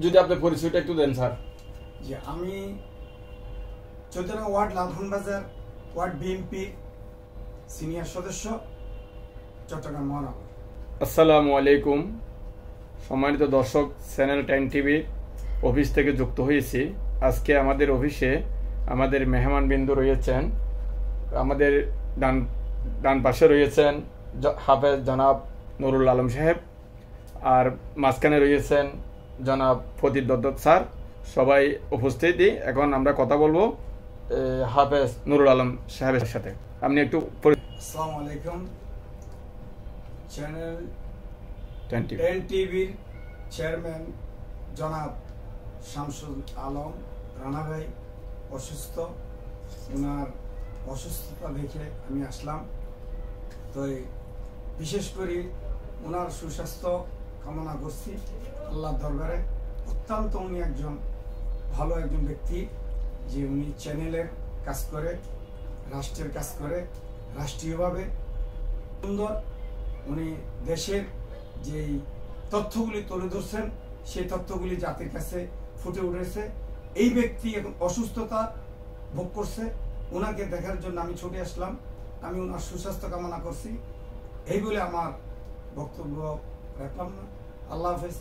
যদি আপনি পরিচয়টা একটু দেন স্যার। যে আমি 14 নং ওয়ার্ড লালখান বাজার ওয়ার্ড বিএনপি সিনিয়র সদস্য, চট্টগ্রাম মহানগর। আসসালামু আলাইকুম সম্মানিত দর্শক, চ্যানেল 10 টিভি অফিস থেকে যুক্ত হয়েছি। আজকে আমাদের অফিসে আমাদের মেহমানবৃন্দ রয়েছেন। আমাদের ডান পাশে রয়েছেন হাফেজ জনাব নুরুল আলম সাহেব, আর মাঝখানে রয়েছেন জনাব ফতির দত্ত স্যার। সবাই উপস্থিতি। এখন আমরা কথা বলবো হাফেজ নুরুল আলম সাহেবের সাথে। আপনি একটু আসসালামু আলাইকুম। চ্যানেল 10 টিভির চেয়ারম্যান জনাব শামসুল আলম রানা ভাই অসুস্থ, ওনার অসুস্থতা দেখে আমি আসলাম। তো বিশেষ করে ওনার সুস্বাস্থ্য কামনা করছি আল্লাহর দরবারে। অত্যন্ত উনি একজন ভালো একজন ব্যক্তি, যে উনি চ্যানেলের কাজ করে, রাষ্ট্রের কাজ করে, রাষ্ট্রীয়ভাবে সুন্দর। উনি দেশের যেই তথ্যগুলি তুলে ধরছেন, সেই তথ্যগুলি জাতির কাছে ফুটে উঠেছে। এই ব্যক্তি এখন অসুস্থতা ভোগ করছে, ওনাকে দেখার জন্য আমি ছুটে আসলাম। আমি ওনার সুস্বাস্থ্য কামনা করছি, এই বলে আমার বক্তব্য রাখলাম না। আল্লাহ হাফেজ।